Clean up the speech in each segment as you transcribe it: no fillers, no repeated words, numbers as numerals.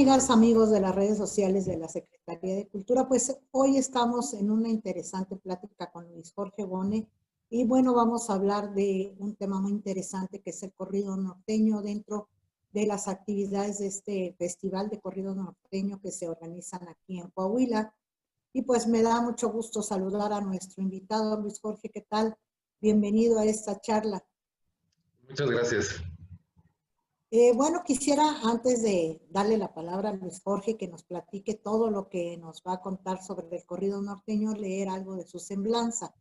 amigas, amigos de las redes sociales de la Secretaría de Cultura? Pues hoy estamos en una interesante plática con Luis Jorge Bone y bueno, vamos a hablar de un tema muy interesante que es el corrido norteño dentro de las actividades de este Festival de Corrido Norteño que se organizan aquí en Coahuila. Y pues me da mucho gusto saludar a nuestro invitado, Luis Jorge. ¿Qué tal? Bienvenido a esta charla. Muchas gracias. Bueno, quisiera antes de darle la palabra a Luis Jorge que nos platique todo lo que nos va a contar sobre el corrido norteño, leer algo de su semblanza.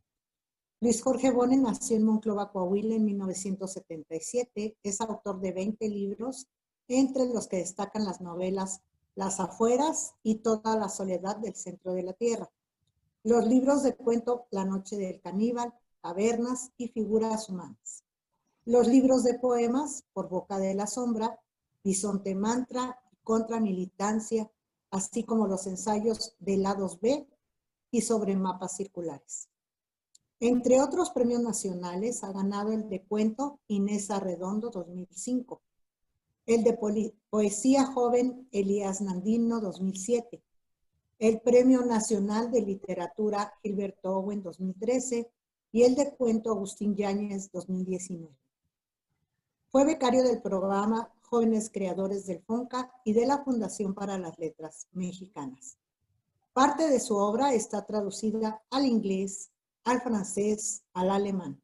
Luis Jorge Bone nació en Monclova, Coahuila en 1977. Es autor de 20 libros, entre los que destacan las novelas Las Afueras y Toda la soledad del centro de la tierra. Los libros de cuento La noche del caníbal, Tabernas y Figuras humanas. Los libros de poemas Por boca de la sombra, Bisonte mantra y Contra militancia, así como los ensayos de Lados B y Sobre mapas circulares. Entre otros premios nacionales ha ganado el de cuento Inés Arredondo 2005, el de poesía joven Elías Nandino 2007, el Premio Nacional de Literatura Gilberto Owen 2013 y el de cuento Agustín Yáñez 2019. Fue becario del programa Jóvenes Creadores del FONCA y de la Fundación para las Letras Mexicanas. Parte de su obra está traducida al inglés, al francés, al alemán.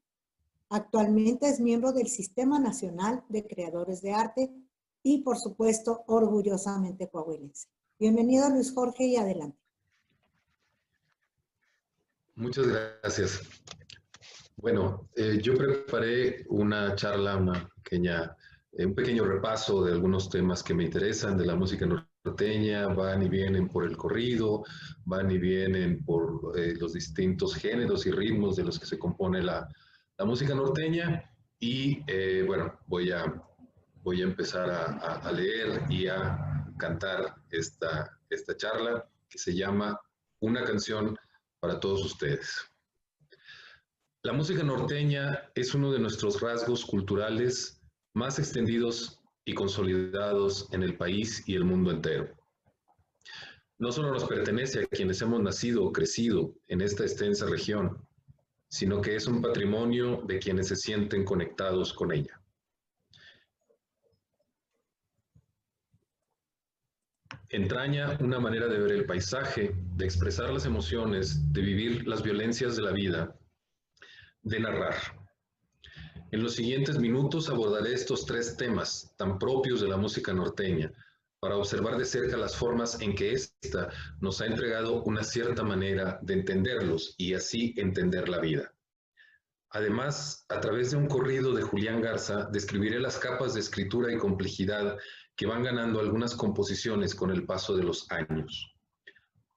Actualmente es miembro del Sistema Nacional de Creadores de Arte y, por supuesto, orgullosamente coahuilense. Bienvenido, Luis Jorge, y adelante. Muchas gracias. Bueno, yo preparé una charla, un pequeño repaso de algunos temas que me interesan de la música norteña. Van y vienen por el corrido, van y vienen por los distintos géneros y ritmos de los que se compone la música norteña. Y bueno, voy a empezar a leer y a cantar esta charla que se llama Una canción para todos ustedes. La música norteña es uno de nuestros rasgos culturales más extendidos y consolidados en el país y el mundo entero. No solo nos pertenece a quienes hemos nacido o crecido en esta extensa región, sino que es un patrimonio de quienes se sienten conectados con ella. Entraña una manera de ver el paisaje, de expresar las emociones, de vivir las violencias de la vida, de narrar. En los siguientes minutos abordaré estos tres temas tan propios de la música norteña para observar de cerca las formas en que ésta nos ha entregado una cierta manera de entenderlos y así entender la vida. Además, a través de un corrido de Julián Garza, describiré las capas de escritura y complejidad que van ganando algunas composiciones con el paso de los años.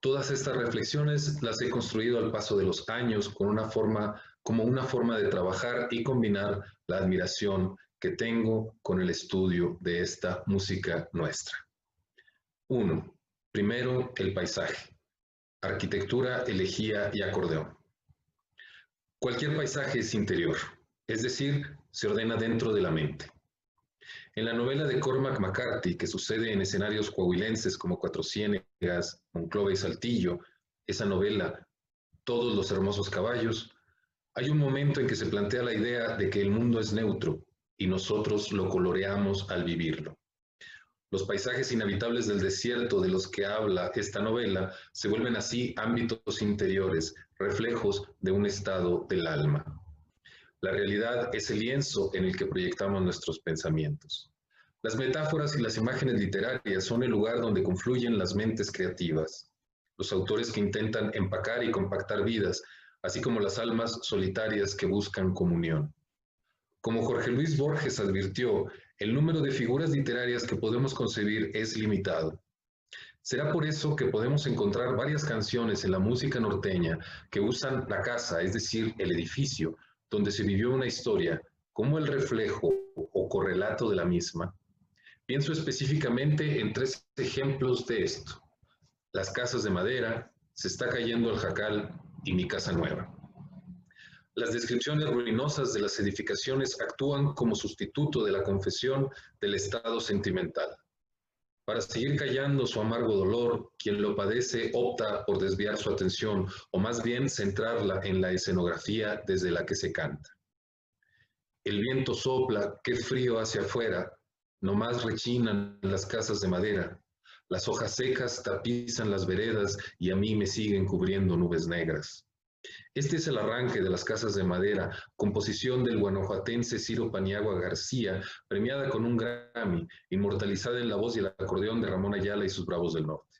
Todas estas reflexiones las he construido al paso de los años como una forma de trabajar y combinar la admiración que tengo con el estudio de esta música nuestra. 1. Primero, el paisaje. Arquitectura, elegía y acordeón. Cualquier paisaje es interior, es decir, se ordena dentro de la mente. En la novela de Cormac McCarthy, que sucede en escenarios coahuilenses como Cuatro Ciénegas, Monclova y Saltillo, esa novela, Todos los hermosos caballos, hay un momento en que se plantea la idea de que el mundo es neutro y nosotros lo coloreamos al vivirlo. Los paisajes inhabitables del desierto de los que habla esta novela se vuelven así ámbitos interiores, reflejos de un estado del alma. La realidad es el lienzo en el que proyectamos nuestros pensamientos. Las metáforas y las imágenes literarias son el lugar donde confluyen las mentes creativas, los autores que intentan empacar y compactar vidas, así como las almas solitarias que buscan comunión. Como Jorge Luis Borges advirtió, el número de figuras literarias que podemos concebir es limitado. Será por eso que podemos encontrar varias canciones en la música norteña que usan la casa, es decir, el edificio, donde se vivió una historia, como el reflejo o correlato de la misma. Pienso específicamente en tres ejemplos de esto: Las casas de madera, Se está cayendo el jacal y Mi casa nueva. Las descripciones ruinosas de las edificaciones actúan como sustituto de la confesión del estado sentimental. Para seguir callando su amargo dolor, quien lo padece opta por desviar su atención o más bien centrarla en la escenografía desde la que se canta. El viento sopla, qué frío hacia afuera, nomás rechinan las casas de madera, las hojas secas tapizan las veredas y a mí me siguen cubriendo nubes negras. Este es el arranque de las casas de madera, composición del guanajuatense Ciro Paniagua García, premiada con un Grammy, inmortalizada en la voz y el acordeón de Ramón Ayala y sus Bravos del Norte.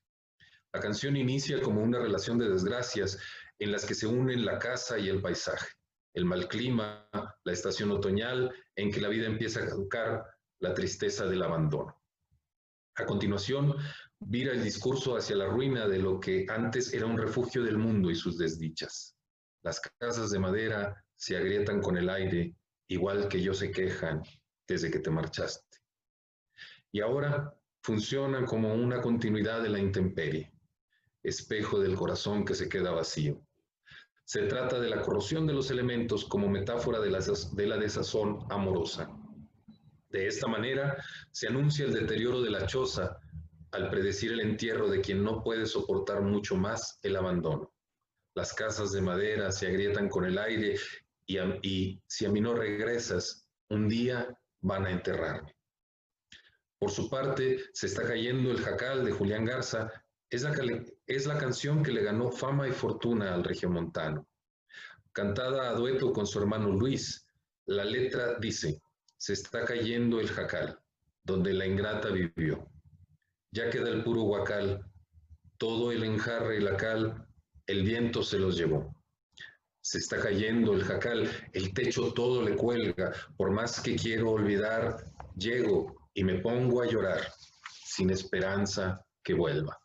La canción inicia como una relación de desgracias en las que se unen la casa y el paisaje, el mal clima, la estación otoñal en que la vida empieza a caducar, la tristeza del abandono. A continuación, vira el discurso hacia la ruina de lo que antes era un refugio del mundo y sus desdichas. Las casas de madera se agrietan con el aire, igual que ellos se quejan desde que te marchaste. Y ahora funcionan como una continuidad de la intemperie, espejo del corazón que se queda vacío. Se trata de la corrosión de los elementos como metáfora de la desazón amorosa. De esta manera se anuncia el deterioro de la choza al predecir el entierro de quien no puede soportar mucho más el abandono. Las casas de madera se agrietan con el aire y si a mí no regresas, un día van a enterrarme. Por su parte, Se está cayendo el jacal de Julián Garza es la canción que le ganó fama y fortuna al regiomontano. Cantada a dueto con su hermano Luis, la letra dice: se está cayendo el jacal, donde la ingrata vivió. Ya queda el puro huacal, todo el enjarre y la cal, el viento se los llevó. Se está cayendo el jacal, el techo todo le cuelga, por más que quiero olvidar, llego y me pongo a llorar, sin esperanza que vuelva.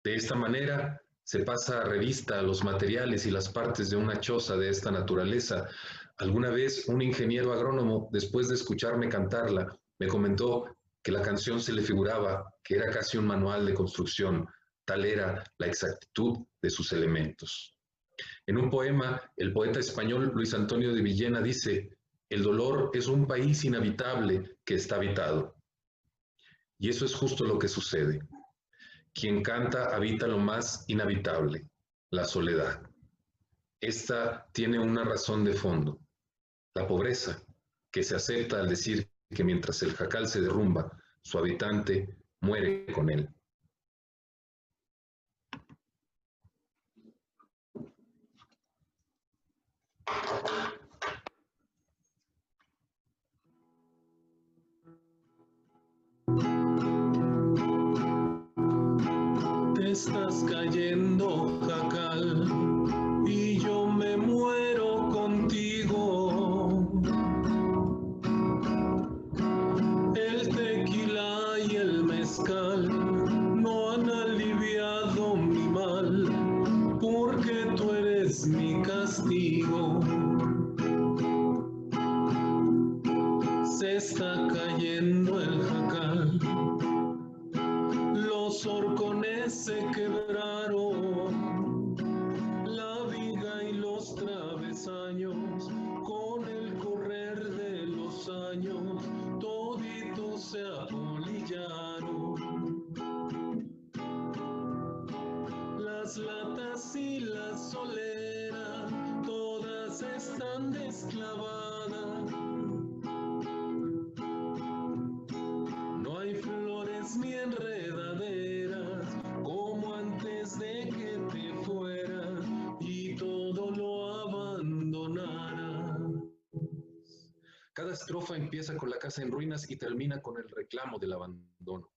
De esta manera se pasa a revista a los materiales y las partes de una choza de esta naturaleza. Alguna vez un ingeniero agrónomo, después de escucharme cantarla, me comentó que la canción se le figuraba que era casi un manual de construcción, tal era la exactitud de sus elementos. En un poema, el poeta español Luis Antonio de Villena dice: el dolor es un país inhabitable que está habitado. Y eso es justo lo que sucede. Quien canta habita lo más inhabitable, la soledad. Esta tiene una razón de fondo, la pobreza, que se acepta al decir que mientras el jacal se derrumba, su habitante muere con él. Te estás cayendo, jacal, y yo me muero contigo. El tequila y el mezcal no han aliviado mi mal, porque tú eres mi castigo. Se está cayendo el jacal, los horcones se quebraron, la viga y los travesaños, con el correr de los años, toditos se apolillaron. Las latas y la solera, todas están desclavadas. No hay flores ni enredaderas como antes de que te fueras y todo lo abandonaras. Cada estrofa empieza con la casa en ruinas y termina con el reclamo del abandono,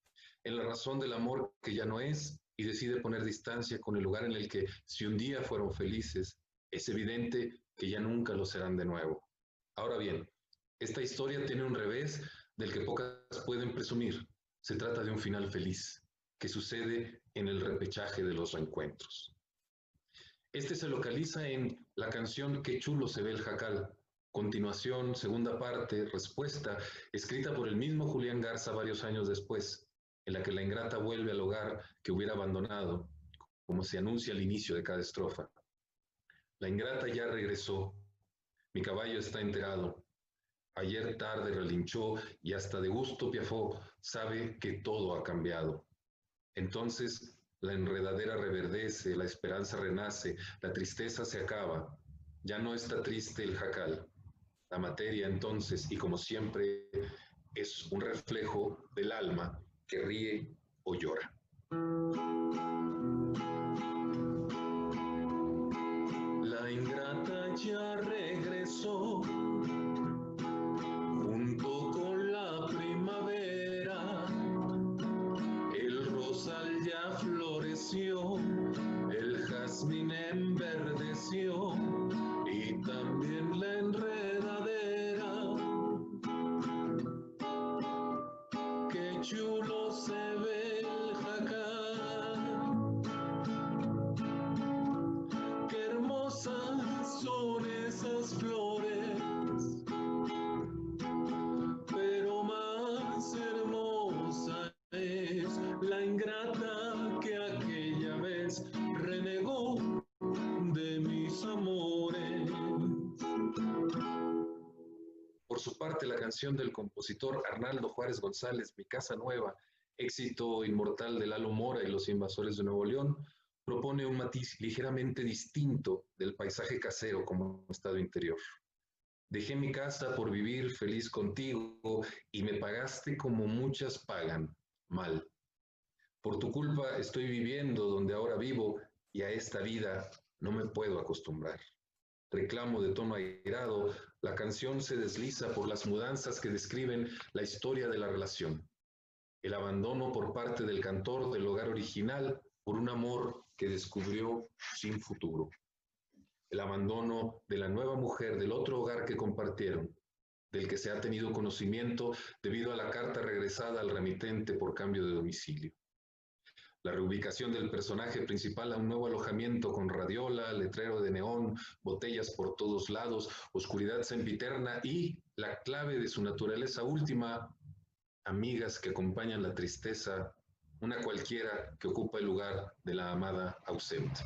en la razón del amor que ya no es, y decide poner distancia con el lugar en el que, si un día fueron felices, es evidente que ya nunca lo serán de nuevo. Ahora bien, esta historia tiene un revés del que pocas pueden presumir. Se trata de un final feliz, que sucede en el repechaje de los reencuentros. Este se localiza en la canción Qué chulo se ve el jacal. Continuación, segunda parte, respuesta, escrita por el mismo Julián Garza varios años después, en la que la ingrata vuelve al hogar que hubiera abandonado, como se anuncia al inicio de cada estrofa. La ingrata ya regresó, mi caballo está enterado, Ayer tarde relinchó y hasta de gusto piafó, sabe que todo ha cambiado. Entonces la enredadera reverdece, la esperanza renace, la tristeza se acaba. Ya no está triste el jacal. La materia entonces, y como siempre, es un reflejo del alma que ríe o llora. La ingrata ya regresó, junto con la primavera. El rosal ya floreció, el jazmín enverdeció y también la enredadera. Qué chulo se ve el jacal, qué hermosas son esas flores, pero más hermosa es la ingrata que aquella vez renegó de mis amores. Por su parte, la canción del compositor Arnaldo Juárez González, Mi Casa Nueva, éxito inmortal de Lalo Mora y los Invasores de Nuevo León, propone un matiz ligeramente distinto del paisaje casero como estado interior. Dejé mi casa por vivir feliz contigo y me pagaste como muchas pagan, mal. Por tu culpa estoy viviendo donde ahora vivo y a esta vida no me puedo acostumbrar. Reclamo de tono airado, la canción se desliza por las mudanzas que describen la historia de la relación. El abandono por parte del cantor del hogar original por un amor que descubrió sin futuro. El abandono de la nueva mujer del otro hogar que compartieron, del que se ha tenido conocimiento debido a la carta regresada al remitente por cambio de domicilio. La reubicación del personaje principal a un nuevo alojamiento con radiola, letrero de neón, botellas por todos lados, oscuridad sempiterna y, la clave de su naturaleza última, amigas que acompañan la tristeza, una cualquiera que ocupa el lugar de la amada ausente.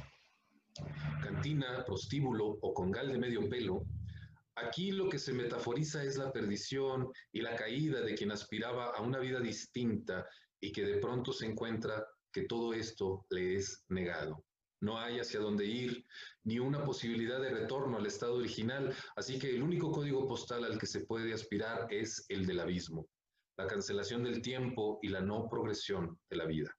Cantina, prostíbulo o congal de medio pelo, aquí lo que se metaforiza es la perdición y la caída de quien aspiraba a una vida distinta y que de pronto se encuentra que todo esto le es negado. No hay hacia dónde ir, ni una posibilidad de retorno al estado original, así que el único código postal al que se puede aspirar es el del abismo, la cancelación del tiempo y la no progresión de la vida.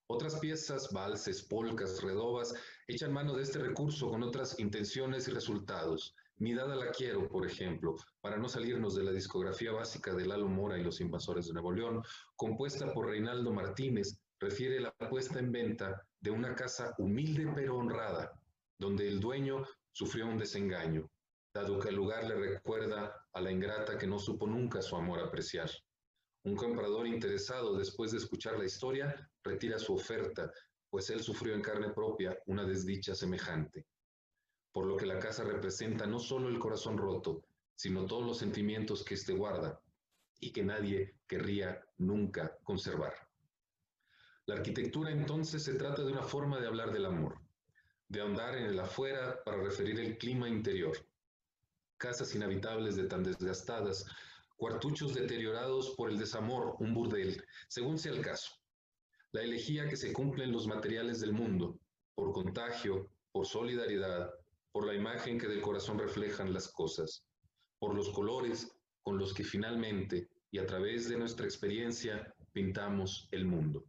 Otras piezas, valses, polcas, redobas, echan mano de este recurso con otras intenciones y resultados. Mi dada la quiero, por ejemplo, para no salirnos de la discografía básica de Lalo Mora y los Invasores de Nuevo León, compuesta por Reinaldo Martínez, refiere la puesta en venta de una casa humilde pero honrada, donde el dueño sufrió un desengaño, dado que el lugar le recuerda a la ingrata que no supo nunca su amor apreciar. Un comprador interesado, después de escuchar la historia, retira su oferta, pues él sufrió en carne propia una desdicha semejante. Por lo que la casa representa no solo el corazón roto, sino todos los sentimientos que éste guarda y que nadie querría nunca conservar. La arquitectura entonces se trata de una forma de hablar del amor, de ahondar en el afuera para referir el clima interior. Casas inhabitables de tan desgastadas, cuartuchos deteriorados por el desamor, un burdel, según sea el caso. La elegía que se cumple en los materiales del mundo, por contagio, por solidaridad, por la imagen que del corazón reflejan las cosas, por los colores con los que finalmente y a través de nuestra experiencia pintamos el mundo.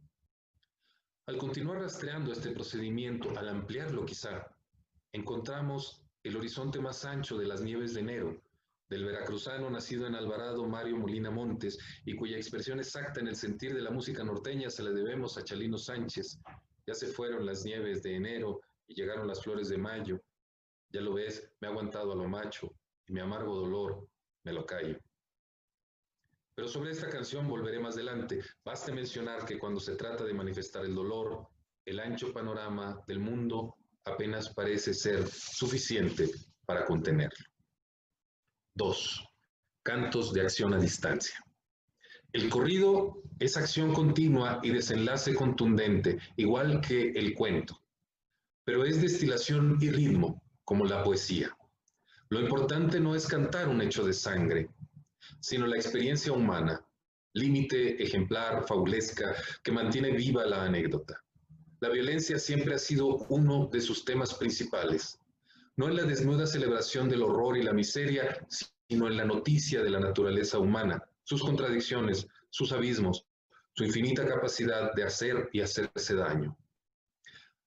Al continuar rastreando este procedimiento, al ampliarlo quizá, encontramos el horizonte más ancho de las nieves de enero, del veracruzano nacido en Alvarado Mario Molina Montes y cuya expresión exacta en el sentir de la música norteña se la debemos a Chalino Sánchez. Ya se fueron las nieves de enero y llegaron las flores de mayo. Ya lo ves, me he aguantado a lo macho y mi amargo dolor me lo callo. Pero sobre esta canción volveré más adelante. Baste mencionar que cuando se trata de manifestar el dolor, el ancho panorama del mundo apenas parece ser suficiente para contenerlo. 2. Cantos de acción a distancia. El corrido es acción continua y desenlace contundente, igual que el cuento, pero es destilación y ritmo, como la poesía. Lo importante no es cantar un hecho de sangre, sino la experiencia humana, límite, ejemplar, fabulesca, que mantiene viva la anécdota. La violencia siempre ha sido uno de sus temas principales, no en la desnuda celebración del horror y la miseria, sino en la noticia de la naturaleza humana, sus contradicciones, sus abismos, su infinita capacidad de hacer y hacerse daño.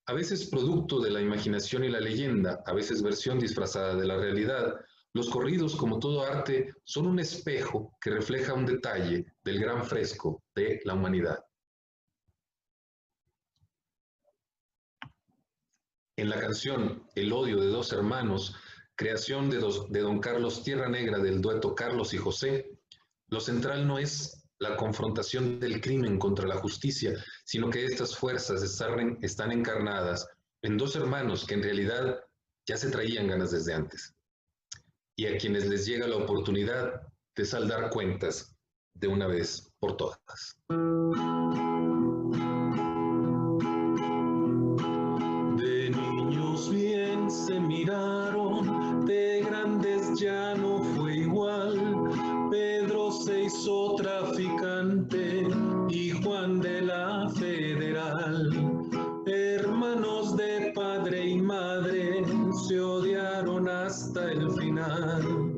A veces producto de la imaginación y la leyenda, a veces versión disfrazada de la realidad, los corridos, como todo arte, son un espejo que refleja un detalle del gran fresco de la humanidad. En la canción El odio de dos hermanos, creación de don Carlos Tierra Negra del dueto Carlos y José, lo central no es la confrontación del crimen contra la justicia, sino que estas fuerzas están encarnadas en dos hermanos que en realidad ya se traían ganas desde antes, y a quienes les llega la oportunidad de saldar cuentas de una vez por todas. De niños bien se miraron, de grandes ya no fue igual. Pedro se hizo traficante y Juan de la Federal. Hermanos de padre y madre se odiaron hasta el final.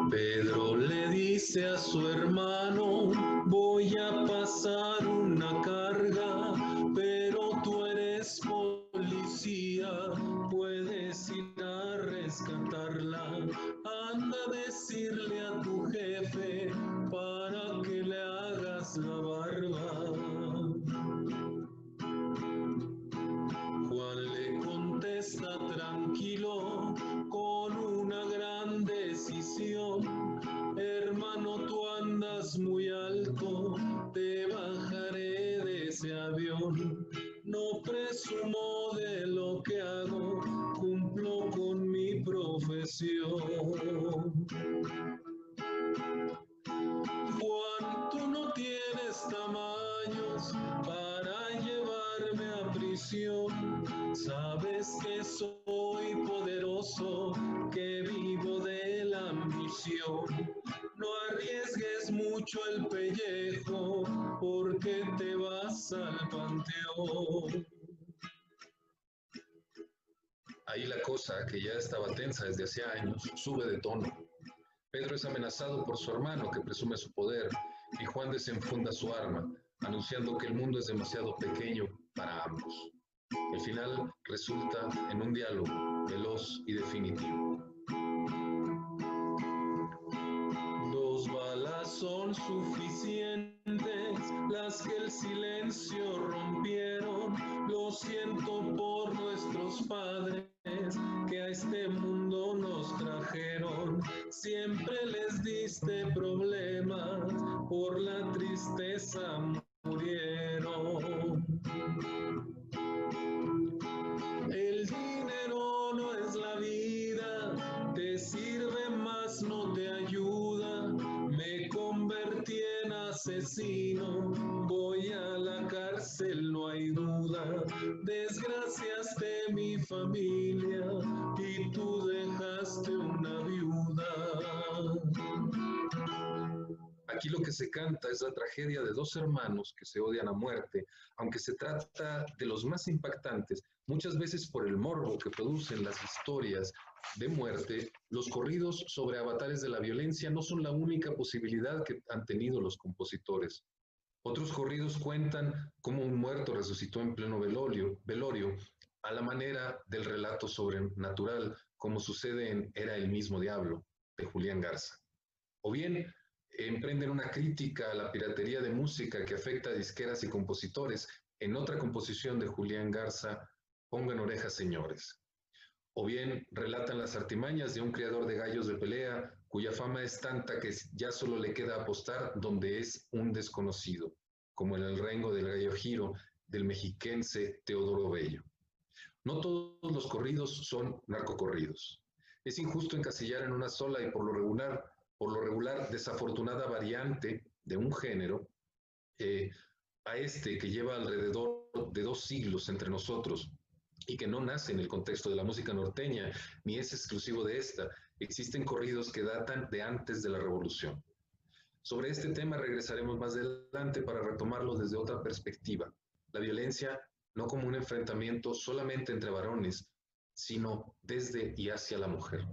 Pedro le dice a su hermano: voy a pasar una carga, pero tú eres policía, puedes ir a rescatarla. Anda a decirle a tu jefe para que le hagas la barba. Juan le contesta tranquilo, con una gran decisión: hermano, tú andas muy alto, te bajaré de ese avión. No presumo de lo que hago, cumplo con mi profesión. Juan, tú no tienes tamaños para llevarme a prisión. Sabes que soy poderoso, que vivo de la ambición. No arriesgues mucho el pellejo, porque te vas al panteón. Ahí la cosa, que ya estaba tensa desde hacía años, sube de tono. Pedro es amenazado por su hermano, que presume su poder, y Juan desenfunda su arma, anunciando que el mundo es demasiado pequeño para ambos. El final resulta en un diálogo veloz y definitivo. Dos balas son suficientes, las que el silencio rompieron. Lo siento por nuestros padres que a este mundo nos trajeron. Siempre les diste problemas, por la tristeza murieron. El dinero no es la vida, te sirve más no te ayuda. Me convertí en asesino, voy a la cárcel, no hay duda. Desgraciaste mi familia y tú dejaste una viuda. Aquí lo que se canta es la tragedia de dos hermanos que se odian a muerte, aunque se trata de los más impactantes, muchas veces por el morbo que producen las historias de muerte. Los corridos sobre avatares de la violencia no son la única posibilidad que han tenido los compositores. Otros corridos cuentan cómo un muerto resucitó en pleno velorio, a la manera del relato sobrenatural, como sucede en Era el mismo diablo, de Julián Garza. O bien emprenden una crítica a la piratería de música que afecta a disqueras y compositores, en otra composición de Julián Garza, Pongan orejas, señores. O bien relatan las artimañas de un criador de gallos de pelea, cuya fama es tanta que ya solo le queda apostar donde es un desconocido, como en El rengo del gallo giro, del mexiquense Teodoro Bello. No todos los corridos son narcocorridos. Es injusto encasillar en una sola y por lo regular desafortunada variante de un género a este que lleva alrededor de 2 siglos entre nosotros y que no nace en el contexto de la música norteña, ni es exclusivo de esta. Existen corridos que datan de antes de la Revolución. Sobre este tema regresaremos más adelante para retomarlo desde otra perspectiva. La violencia no como un enfrentamiento solamente entre varones, sino desde y hacia la mujer.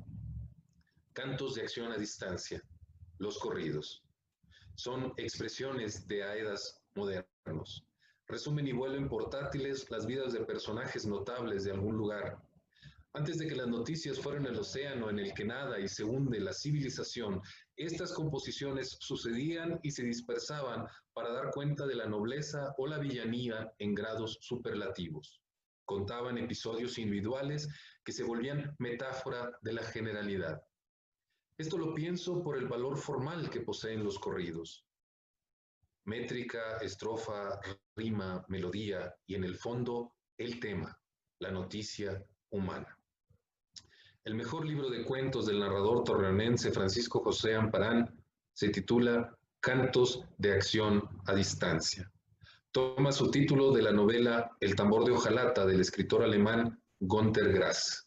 Cantos de acción a distancia, los corridos. Son expresiones de aedas modernos. Resumen y vuelven portátiles las vidas de personajes notables de algún lugar. Antes de que las noticias fueran el océano en el que nada y se hunde la civilización, estas composiciones sucedían y se dispersaban para dar cuenta de la nobleza o la villanía en grados superlativos. Contaban episodios individuales que se volvían metáfora de la generalidad. Esto lo pienso por el valor formal que poseen los corridos. Métrica, estrofa, rima, melodía y en el fondo el tema, la noticia humana. El mejor libro de cuentos del narrador torreonense Francisco José Amparán se titula Cantos de acción a distancia. Toma su título de la novela El tambor de hojalata del escritor alemán Günter Grass.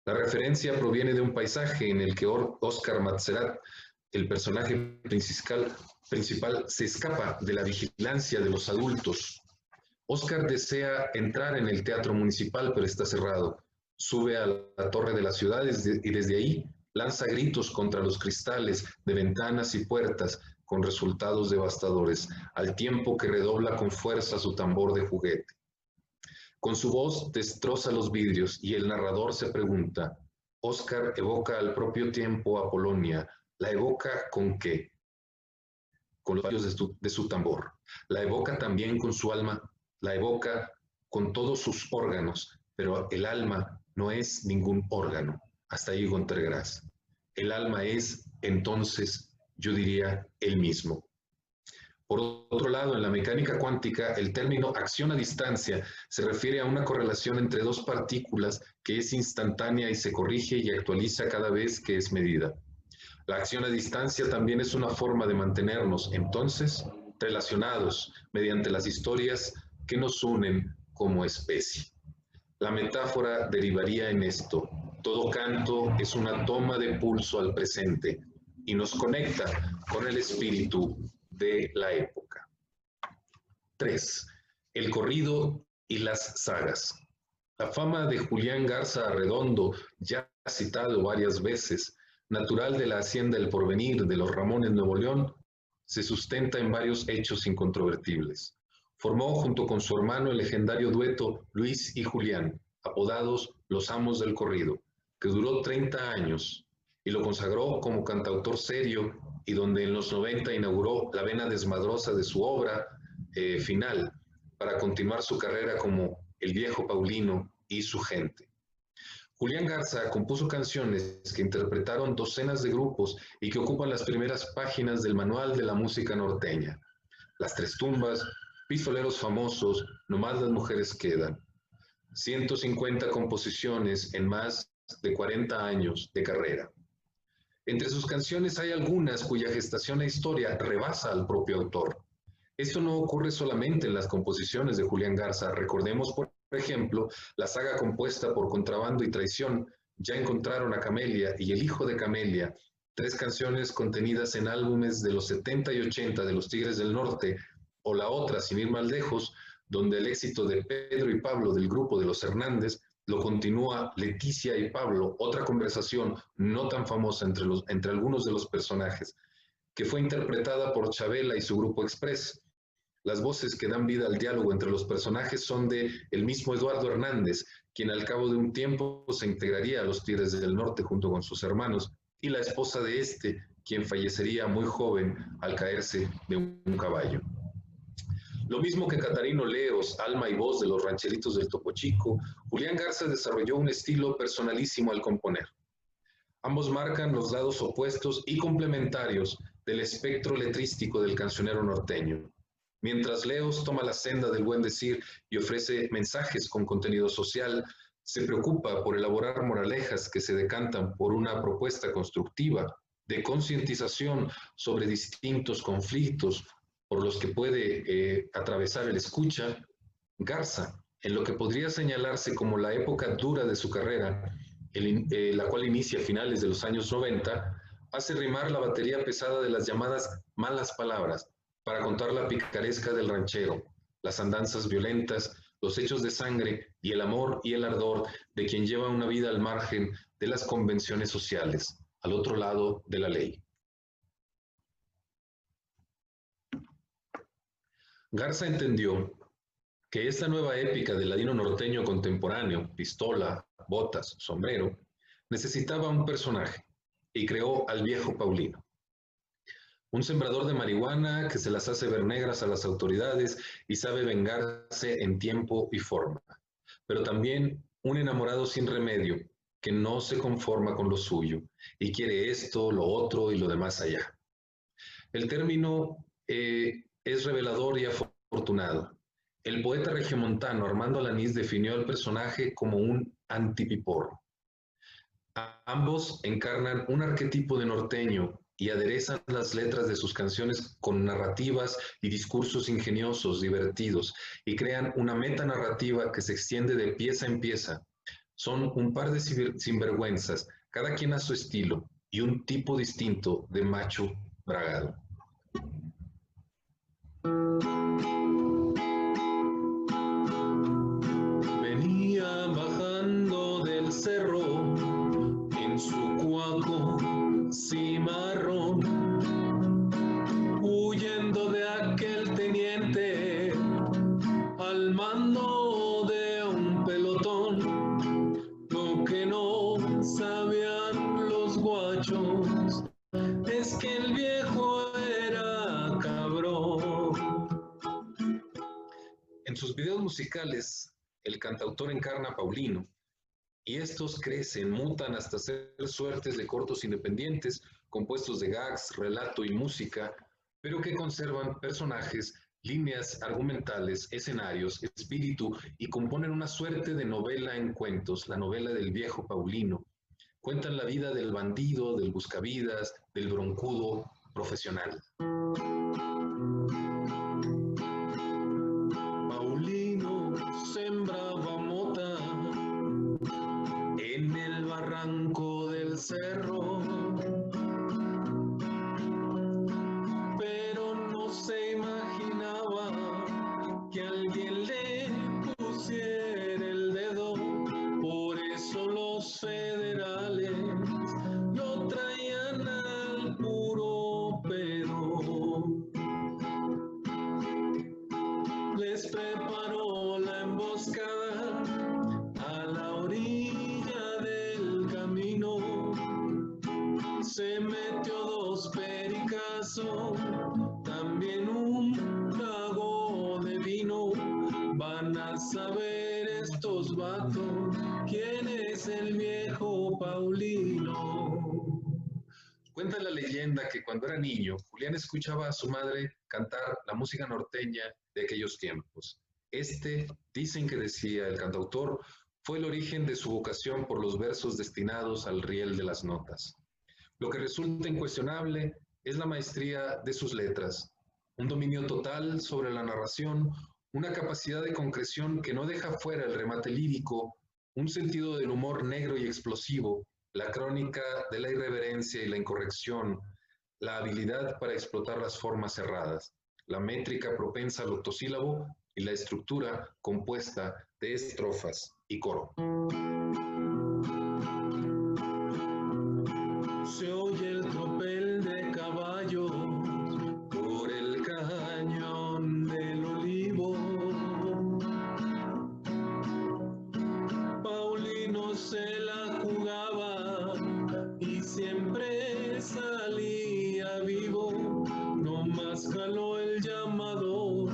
La referencia proviene de un paisaje en el que Oscar Matzerath, el personaje principal, se escapa de la vigilancia de los adultos. Oscar desea entrar en el teatro municipal, pero está cerrado. Sube a la torre de la ciudad y desde ahí lanza gritos contra los cristales de ventanas y puertas con resultados devastadores, al tiempo que redobla con fuerza su tambor de juguete. Con su voz destroza los vidrios y el narrador se pregunta, Oscar evoca al propio tiempo a Polonia, ¿la evoca con qué? Con los fallos de su tambor. La evoca también con su alma, la evoca con todos sus órganos, pero el alma no es ningún órgano. Hasta ahí Günter Grass. El alma es, entonces, yo diría, el mismo. Por otro lado, en la mecánica cuántica, el término acción a distancia se refiere a una correlación entre dos partículas que es instantánea y se corrige y actualiza cada vez que es medida. La acción a distancia también es una forma de mantenernos, entonces, relacionados mediante las historias que nos unen como especie. La metáfora derivaría en esto. Todo canto es una toma de pulso al presente y nos conecta con el espíritu de la época. 3. El corrido y las sagas. La fama de Julián Garza Arredondo, ya citado varias veces, natural de la hacienda El Porvenir de los Ramones Nuevo León, se sustenta en varios hechos incontrovertibles. Formó junto con su hermano el legendario dueto Luis y Julián, apodados Los Amos del Corrido, que duró 30 años y lo consagró como cantautor serio y donde en los 90 inauguró la vena desmadrosa de su obra final para continuar su carrera como El Viejo Paulino y Su Gente. Julián Garza compuso canciones que interpretaron docenas de grupos y que ocupan las primeras páginas del manual de la música norteña. Las Tres Tumbas, Pistoleros Famosos, Nomás las Mujeres Quedan. 150 composiciones en más de 40 años de carrera. Entre sus canciones hay algunas cuya gestación e historia rebasa al propio autor. Esto no ocurre solamente en las composiciones de Julián Garza. Recordemos, por ejemplo, la saga compuesta por Contrabando y Traición, Ya encontraron a Camelia y El hijo de Camelia, 3 canciones contenidas en álbumes de los 70 y 80 de los Tigres del Norte, o la otra, sin ir más lejos, donde el éxito de Pedro y Pablo del grupo de los Hernández lo continúa Leticia y Pablo, otra conversación no tan famosa entre algunos de los personajes, que fue interpretada por Chabela y su grupo Express. Las voces que dan vida al diálogo entre los personajes son de el mismo Eduardo Hernández, quien al cabo de un tiempo se integraría a los Tigres del Norte junto con sus hermanos, y la esposa de este, quien fallecería muy joven al caerse de un caballo. Lo mismo que Catarino Leos, alma y voz de los rancheritos del Topo Chico, Julián Garza desarrolló un estilo personalísimo al componer. Ambos marcan los lados opuestos y complementarios del espectro letrístico del cancionero norteño. Mientras Leos toma la senda del buen decir y ofrece mensajes con contenido social, se preocupa por elaborar moralejas que se decantan por una propuesta constructiva de concientización sobre distintos conflictos por los que puede atravesar el escucha. Garza En lo que podría señalarse como la época dura de su carrera, la cual inicia a finales de los años 90, hace rimar la batería pesada de las llamadas malas palabras para contar la picaresca del ranchero, las andanzas violentas, los hechos de sangre y el amor y el ardor de quien lleva una vida al margen de las convenciones sociales, al otro lado de la ley. Garza entendió que esta nueva épica del ladino norteño contemporáneo, pistola, botas, sombrero, necesitaba un personaje y creó al viejo Paulino. Un sembrador de marihuana que se las hace ver negras a las autoridades y sabe vengarse en tiempo y forma, pero también un enamorado sin remedio que no se conforma con lo suyo y quiere esto, lo otro y lo demás allá. El término es revelador y afortunado. El poeta regiomontano Armando Alanís definió al personaje como un antipiporro. Ambos encarnan un arquetipo de norteño y aderezan las letras de sus canciones con narrativas y discursos ingeniosos, divertidos, y crean una metanarrativa que se extiende de pieza en pieza. Son un par de sinvergüenzas, cada quien a su estilo, y un tipo distinto de macho bragado. Venía bajando del cerro en su cuaco cimarrón, huyendo de aquel teniente al mando de un pelotón. Lo que no sabían los guachos es que el viejo era cabrón. En sus videos musicales, el cantautor encarna a Paulino, y estos crecen, mutan hasta ser suertes de cortos independientes, compuestos de gags, relato y música, pero que conservan personajes, líneas argumentales, escenarios, espíritu y componen una suerte de novela en cuentos, la novela del viejo Paulino. Cuentan la vida del bandido, del buscavidas, del broncudo profesional. Paulino sembraba mota en el barranco del cerro, pero no se imaginaba que alguien le pusiera el dedo. Por eso los federales lo traían al puro pedo. Les preparó la emboscada a la orilla del camino. Se metió 2 pericazos, también un trago de vino. Van a saber estos vatos quién es el viejo Paulino. Cuenta la leyenda que cuando era niño, Julián escuchaba a su madre cantar la música norteña de aquellos tiempos. Dicen que decía el cantautor, fue el origen de su vocación por los versos destinados al riel de las notas. Lo que resulta incuestionable es la maestría de sus letras, un dominio total sobre la narración, una capacidad de concreción que no deja fuera el remate lírico, un sentido del humor negro y explosivo, la crónica de la irreverencia y la incorrección, la habilidad para explotar las formas cerradas, la métrica propensa al octosílabo y la estructura compuesta de estrofas y coro. Se oye el tropel de caballos por el cañón del Olivo. Paulino se la jugaba y siempre salía vivo. No más caló el llamador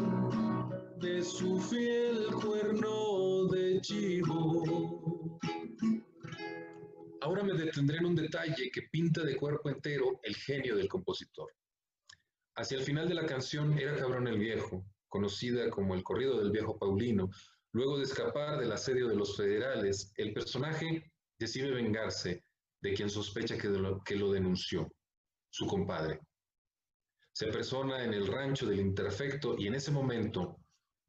de su fiel cuerno de chivo. Ahora me detendré en un detalle que pinta de cuerpo entero el genio del compositor. Hacia el final de la canción Era cabrón el viejo, conocida como el corrido del viejo Paulino, luego de escapar del asedio de los federales, el personaje decide vengarse de quien sospecha que lo denunció, su compadre. Se persona en el rancho del imperfecto y en ese momento,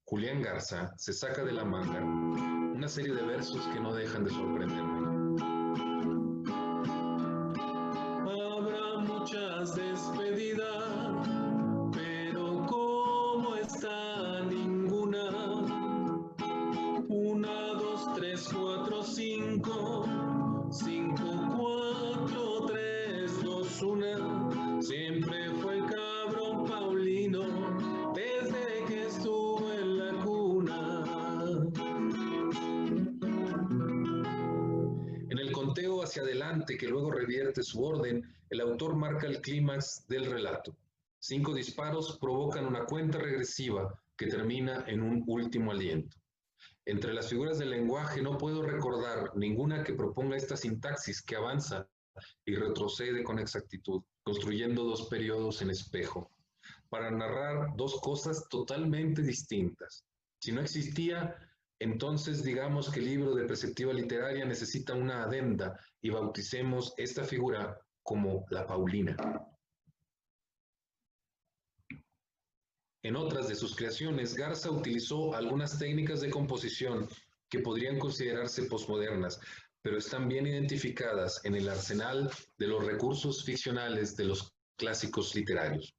Julián Garza se saca de la manga una serie de versos que no dejan de sorprenderme. Habrá muchas despedidas, pero ¿cómo está ninguna? 1, 2, 3, 4, 5, 5, 4, 3, 2, 1. Siempre fue el cabrón Paulino desde que estuvo en la cuna. En el conteo hacia adelante que luego revierte su orden, el autor marca el clímax del relato. 5 disparos provocan una cuenta regresiva que termina en un último aliento. Entre las figuras del lenguaje no puedo recordar ninguna que proponga esta sintaxis que avanza y retrocede con exactitud, construyendo 2 periodos en espejo, para narrar 2 cosas totalmente distintas. Si no existía, entonces digamos que el libro de perspectiva literaria necesita una adenda y bauticemos esta figura como la Paulina. En otras de sus creaciones, Garza utilizó algunas técnicas de composición que podrían considerarse posmodernas, pero están bien identificadas en el arsenal de los recursos ficcionales de los clásicos literarios.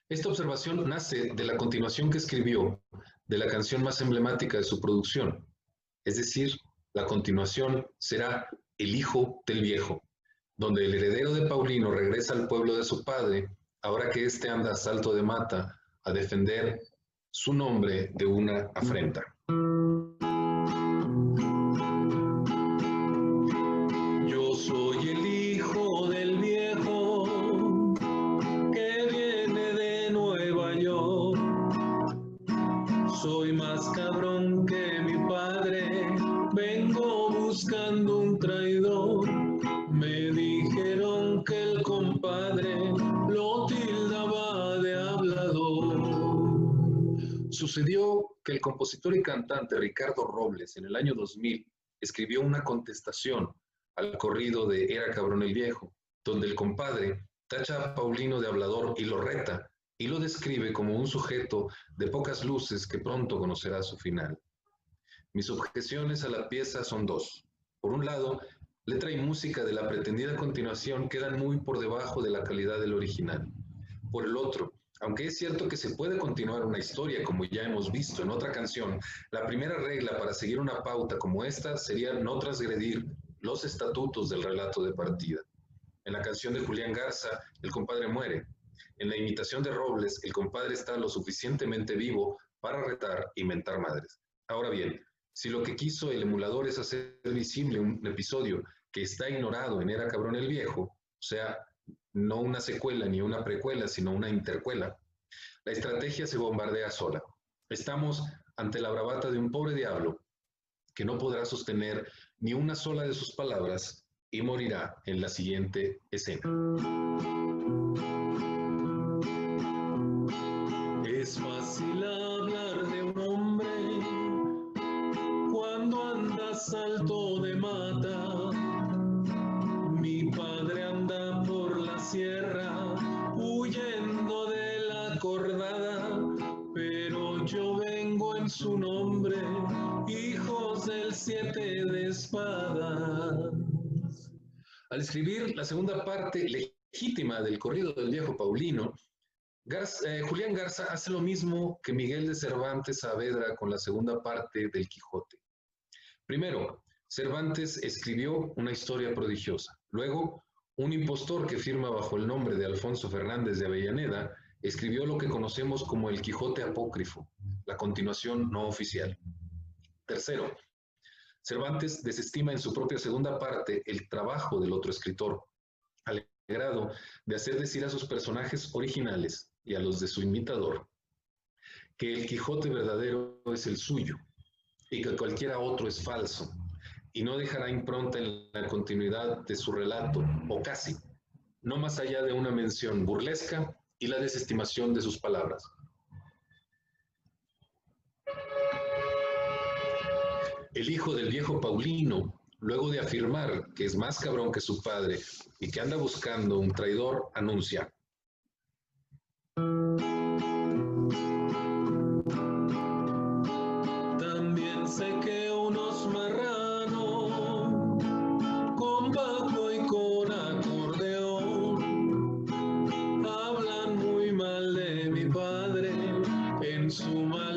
Esta observación nace de la continuación que escribió de la canción más emblemática de su producción, es decir, la continuación será El hijo del viejo, donde el heredero de Paulino regresa al pueblo de su padre, ahora que éste anda a salto de mata a defender su nombre de una afrenta. Yo soy el hijo del viejo que viene de Nueva York. Soy más cabrón que mi padre, vengo buscando un traidor. Me dijeron que el compadre lo tildaba de hablador. Sucedió que el compositor y cantante Ricardo Robles en el año 2000 escribió una contestación al corrido de Era cabrón el viejo, donde el compadre tacha a Paulino de hablador y lo reta, y lo describe como un sujeto de pocas luces que pronto conocerá su final. Mis objeciones a la pieza son 2. Por un lado, letra y música de la pretendida continuación quedan muy por debajo de la calidad del original. Por el otro, aunque es cierto que se puede continuar una historia como ya hemos visto en otra canción, la primera regla para seguir una pauta como esta sería no transgredir los estatutos del relato de partida. En la canción de Julián Garza, el compadre muere. En la imitación de Robles, el compadre está lo suficientemente vivo para retar y mentar madres. Ahora bien, si lo que quiso el emulador es hacer visible un episodio que está ignorado en Era cabrón el viejo, o sea, no una secuela ni una precuela, sino una intercuela, la estrategia se bombardea sola. Estamos ante la bravata de un pobre diablo que no podrá sostener ni una sola de sus palabras y morirá en la siguiente escena. Es fácil hablar de un hombre cuando anda a salto de mata. Mi padre anda por la sierra huyendo de la cordada, pero yo vengo en su nombre, hijos del 7 de espadas. Al escribir la segunda parte legítima del corrido del viejo Paulino, Julián Garza hace lo mismo que Miguel de Cervantes Saavedra con la segunda parte del Quijote. Primero, Cervantes escribió una historia prodigiosa. Luego, un impostor que firma bajo el nombre de Alfonso Fernández de Avellaneda escribió lo que conocemos como el Quijote apócrifo, la continuación no oficial. Tercero, Cervantes desestima en su propia segunda parte el trabajo del otro escritor, al grado de hacer decir a sus personajes originales y a los de su imitador que el Quijote verdadero es el suyo y que cualquiera otro es falso, y no dejará impronta en la continuidad de su relato, o casi, no más allá de una mención burlesca y la desestimación de sus palabras. El hijo del viejo Paulino, luego de afirmar que es más cabrón que su padre y que anda buscando un traidor, anuncia: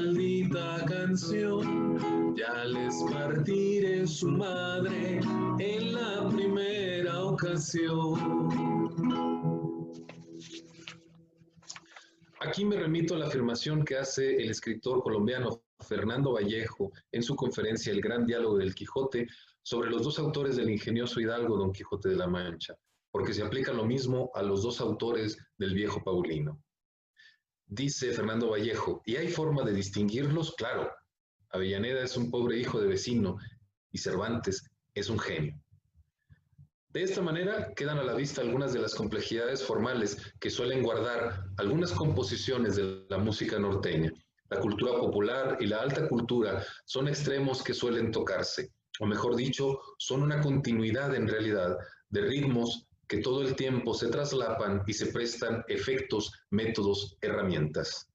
maldita canción, ya les partiré su madre en la primera ocasión. Aquí me remito a la afirmación que hace el escritor colombiano Fernando Vallejo en su conferencia El Gran Diálogo del Quijote sobre los dos autores del ingenioso hidalgo Don Quijote de la Mancha, porque se aplica lo mismo a los dos autores del viejo Paulino. Dice Fernando Vallejo, ¿y hay forma de distinguirlos? Claro, Avellaneda es un pobre hijo de vecino y Cervantes es un genio. De esta manera quedan a la vista algunas de las complejidades formales que suelen guardar algunas composiciones de la música norteña. La cultura popular y la alta cultura son extremos que suelen tocarse, o mejor dicho, son una continuidad en realidad de ritmos que todo el tiempo se traslapan y se prestan efectos, métodos, herramientas.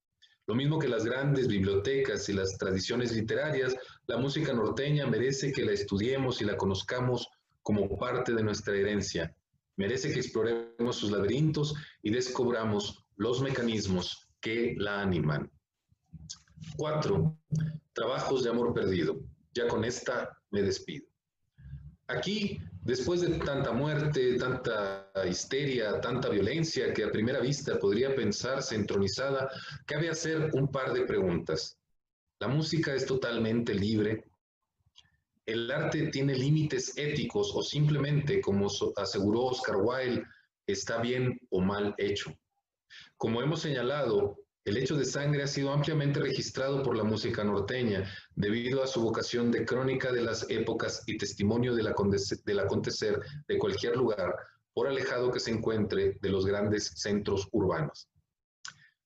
Lo mismo que las grandes bibliotecas y las tradiciones literarias, la música norteña merece que la estudiemos y la conozcamos como parte de nuestra herencia. Merece que exploremos sus laberintos y descubramos los mecanismos que la animan. 4. Trabajos de amor perdido. Ya con esta me despido. Aquí, después de tanta muerte, tanta histeria, tanta violencia que a primera vista podría pensarse entronizada, cabe hacer un par de preguntas. ¿La música es totalmente libre? ¿El arte tiene límites éticos o simplemente, como aseguró Oscar Wilde, está bien o mal hecho? Como hemos señalado, el hecho de sangre ha sido ampliamente registrado por la música norteña debido a su vocación de crónica de las épocas y testimonio del acontecer de cualquier lugar, por alejado que se encuentre de los grandes centros urbanos.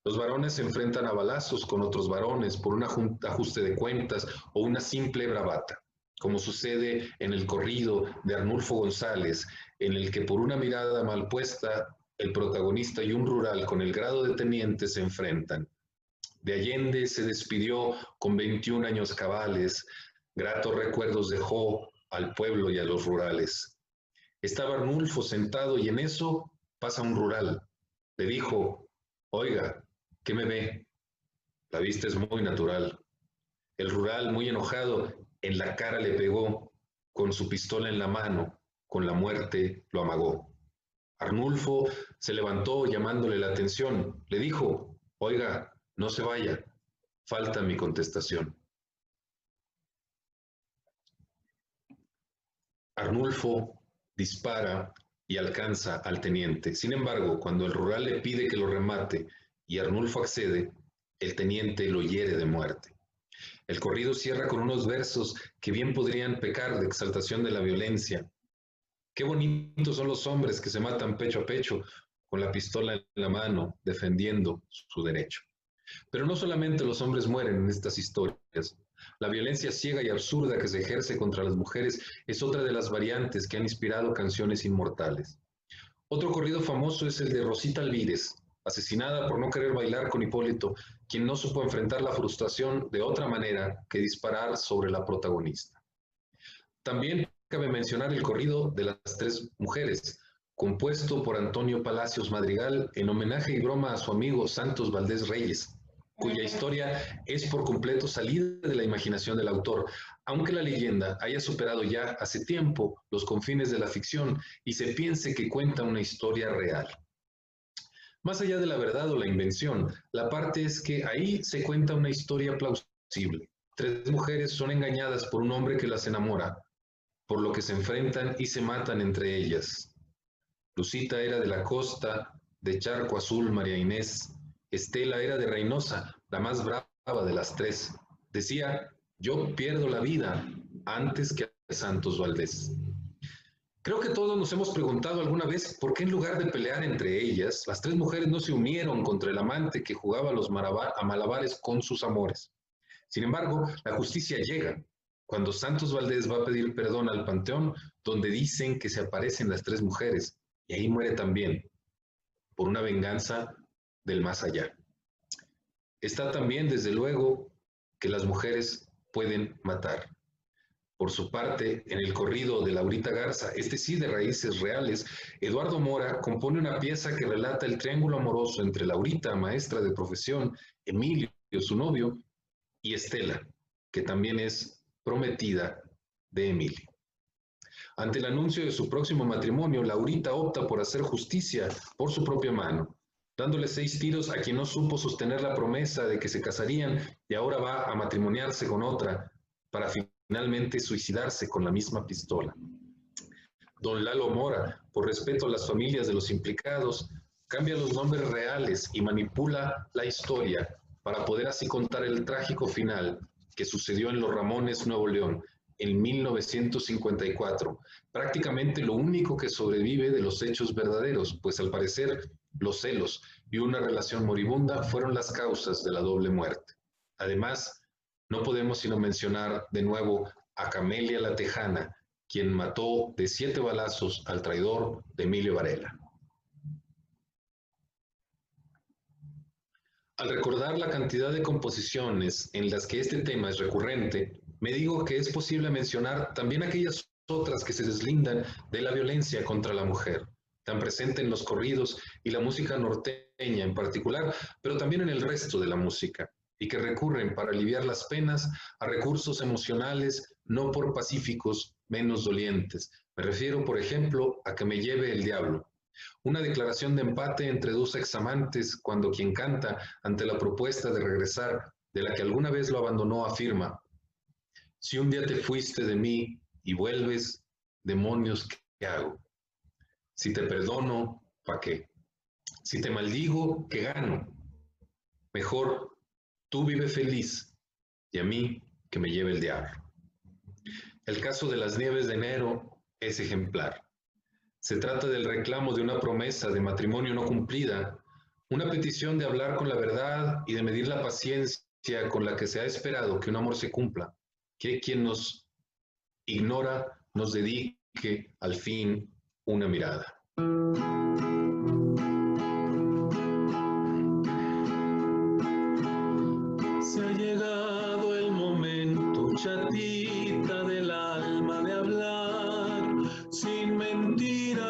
Los varones se enfrentan a balazos con otros varones por un ajuste de cuentas o una simple bravata, como sucede en el corrido de Arnulfo González, en el que por una mirada mal puesta, el protagonista y un rural con el grado de teniente se enfrentan. De Allende se despidió con 21 años cabales, gratos recuerdos dejó al pueblo y a los rurales. Estaba Arnulfo sentado y en eso pasa un rural. Le dijo, oiga, ¿qué me ve? La vista es muy natural. El rural, muy enojado, en la cara le pegó, con su pistola en la mano, con la muerte lo amagó. Arnulfo se levantó llamándole la atención. Le dijo, oiga, no se vaya, falta mi contestación. Arnulfo dispara y alcanza al teniente. Sin embargo, cuando el rural le pide que lo remate y Arnulfo accede, el teniente lo hiere de muerte. El corrido cierra con unos versos que bien podrían pecar de exaltación de la violencia. Qué bonitos son los hombres que se matan pecho a pecho, con la pistola en la mano, defendiendo su derecho. Pero no solamente los hombres mueren en estas historias. La violencia ciega y absurda que se ejerce contra las mujeres es otra de las variantes que han inspirado canciones inmortales. Otro corrido famoso es el de Rosita Alvírez, asesinada por no querer bailar con Hipólito, quien no supo enfrentar la frustración de otra manera que disparar sobre la protagonista. También cabe mencionar el corrido de las tres mujeres, compuesto por Antonio Palacios Madrigal en homenaje y broma a su amigo Santos Valdés Reyes, cuya historia es por completo salida de la imaginación del autor, aunque la leyenda haya superado ya hace tiempo los confines de la ficción y se piense que cuenta una historia real. Más allá de la verdad o la invención, la parte es que ahí se cuenta una historia plausible. Tres mujeres son engañadas por un hombre que las enamora, por lo que se enfrentan y se matan entre ellas. Lucita era de la costa, de Charco Azul, María Inés. Estela era de Reynosa, la más brava de las tres. Decía, yo pierdo la vida antes que a Santos Valdés. Creo que todos nos hemos preguntado alguna vez por qué en lugar de pelear entre ellas, las tres mujeres no se unieron contra el amante que jugaba a malabares con sus amores. Sin embargo, la justicia llega cuando Santos Valdés va a pedir perdón al panteón, donde dicen que se aparecen las tres mujeres, y ahí muere también, por una venganza del más allá. Está también, desde luego, que las mujeres pueden matar. Por su parte, en el corrido de Laurita Garza, este sí de raíces reales, Eduardo Mora compone una pieza que relata el triángulo amoroso entre Laurita, maestra de profesión, Emilio, su novio, y Estela, que también es prometida de Emilio. Ante el anuncio de su próximo matrimonio, Laurita opta por hacer justicia por su propia mano, dándole 6 tiros a quien no supo sostener la promesa de que se casarían y ahora va a matrimoniarse con otra para finalmente suicidarse con la misma pistola. Don Lalo Mora, por respeto a las familias de los implicados, cambia los nombres reales y manipula la historia para poder así contar el trágico final que sucedió en Los Ramones, Nuevo León, en 1954, prácticamente lo único que sobrevive de los hechos verdaderos, pues al parecer los celos y una relación moribunda fueron las causas de la doble muerte. Además, no podemos sino mencionar de nuevo a Camelia la Tejana, quien mató de 7 balazos al traidor de Emilio Varela. Al recordar la cantidad de composiciones en las que este tema es recurrente, me digo que es posible mencionar también aquellas otras que se deslindan de la violencia contra la mujer, tan presente en los corridos y la música norteña en particular, pero también en el resto de la música, y que recurren para aliviar las penas a recursos emocionales no por pacíficos menos dolientes. Me refiero, por ejemplo, a Que me lleve el diablo, una declaración de empate entre dos examantes cuando quien canta ante la propuesta de regresar de la que alguna vez lo abandonó afirma: si un día te fuiste de mí y vuelves, demonios, ¿qué hago? Si te perdono, ¿pa' qué? Si te maldigo, ¿qué gano? Mejor tú vive feliz y a mí que me lleve el diablo. El caso de Las Nieves de Enero es ejemplar. Se trata del reclamo de una promesa de matrimonio no cumplida, una petición de hablar con la verdad y de medir la paciencia con la que se ha esperado que un amor se cumpla, que quien nos ignora nos dedique al fin una mirada. Se ha llegado el momento, chatita del alma, de hablar sin mentiras.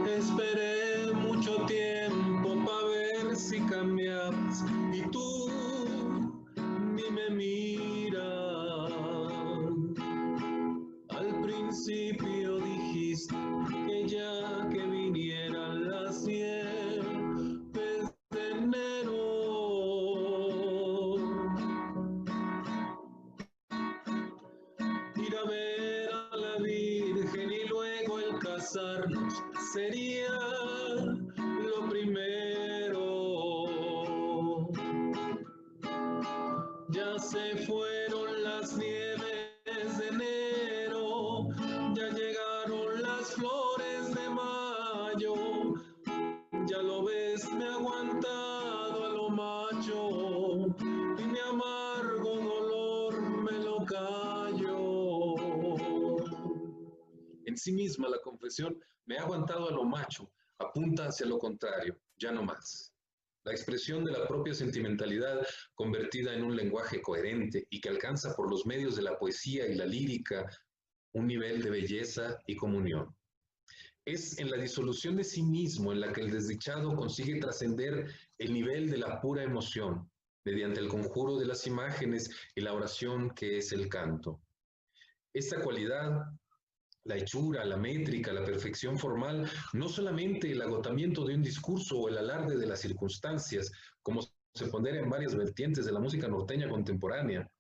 Esperé mucho tiempo para ver si cambias y tú ni me miras. Al principio dijiste que ya que vinieran las nieves de enero, ir a ver a la Virgen y luego el casarnos sería lo primero. Ya se fueron las nieves de enero, ya llegaron las flores de mayo. Ya lo ves, me he aguantado a lo macho y mi amargo dolor me lo callo. En sí misma la confesión "me he aguantado a lo macho" apunta hacia lo contrario, ya no más. La expresión de la propia sentimentalidad convertida en un lenguaje coherente y que alcanza por los medios de la poesía y la lírica un nivel de belleza y comunión. Es en la disolución de sí mismo en la que el desdichado consigue trascender el nivel de la pura emoción, mediante el conjuro de las imágenes y la oración que es el canto. Esta cualidad, la hechura, la métrica, la perfección formal, no solamente el agotamiento de un discurso o el alarde de las circunstancias, como se pondera en varias vertientes de la música norteña contemporánea,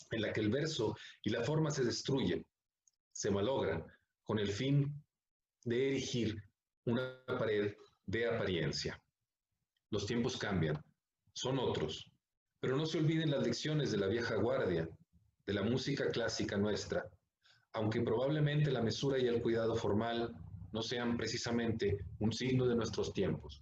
en la que el verso y la forma se destruyen, se malogran, con el fin de erigir una pared de apariencia. Los tiempos cambian, son otros, pero no se olviden las lecciones de la vieja guardia, de la música clásica nuestra, aunque probablemente la mesura y el cuidado formal no sean precisamente un signo de nuestros tiempos.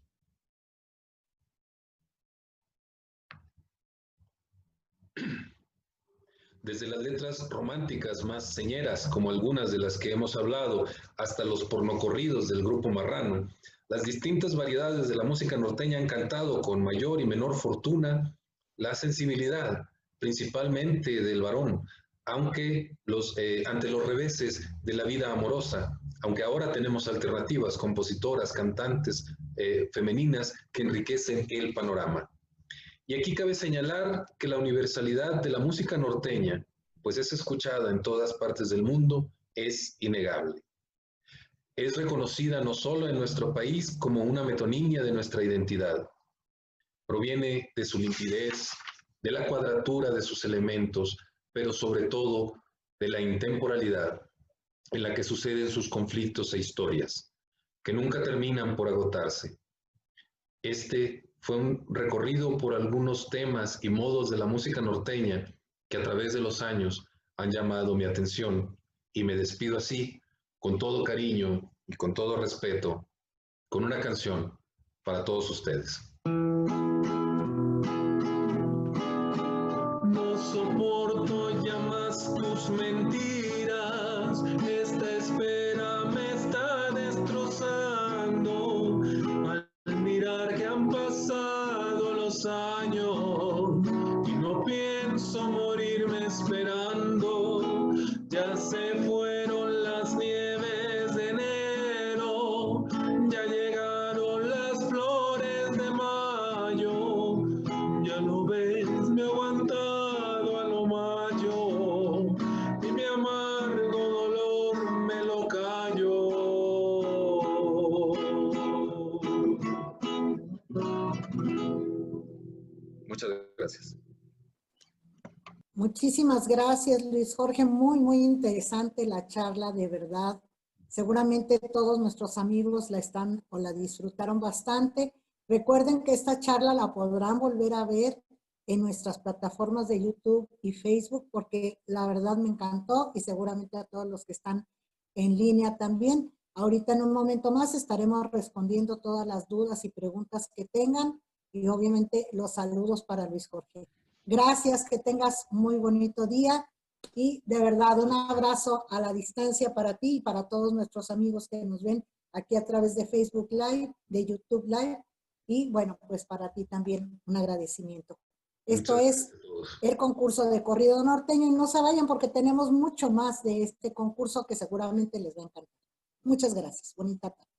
Desde las letras románticas más señeras, como algunas de las que hemos hablado, hasta los pornocorridos del grupo Marrano, las distintas variedades de la música norteña han cantado con mayor y menor fortuna la sensibilidad, principalmente del varón, aunque ante los reveses de la vida amorosa, aunque ahora tenemos alternativas, compositoras, cantantes femeninas que enriquecen el panorama. Y aquí cabe señalar que la universalidad de la música norteña, pues es escuchada en todas partes del mundo, es innegable. Es reconocida no solo en nuestro país como una metonimia de nuestra identidad. Proviene de su limpidez, de la cuadratura de sus elementos, pero sobre todo de la intemporalidad en la que suceden sus conflictos e historias, que nunca terminan por agotarse. Este fue un recorrido por algunos temas y modos de la música norteña que a través de los años han llamado mi atención, y me despido así, con todo cariño y con todo respeto, con una canción para todos ustedes. No soporto ya más tus mentiras, esta espera me está destrozando. Al mirar que han pasado los años y no pienso morirme esperando, ya se fueron las nieves de enero, ya llegaron las flores de mayo, ya lo ves, me he aguantado a lo mayo y mi amargo dolor me lo callo. Muchas gracias. Muchísimas gracias, Luis Jorge. Muy, muy interesante la charla, de verdad. Seguramente todos nuestros amigos la están o la disfrutaron bastante. Recuerden que esta charla la podrán volver a ver en nuestras plataformas de YouTube y Facebook, porque la verdad me encantó, y seguramente a todos los que están en línea también. Ahorita en un momento más estaremos respondiendo todas las dudas y preguntas que tengan, y obviamente los saludos para Luis Jorge. Gracias, que tengas muy bonito día, y de verdad un abrazo a la distancia para ti y para todos nuestros amigos que nos ven aquí a través de Facebook Live, de YouTube Live, y bueno, pues para ti también un agradecimiento. Esto es el concurso de corrido norteño, y no se vayan porque tenemos mucho más de este concurso que seguramente les va a encantar. Muchas gracias. Bonita tarde.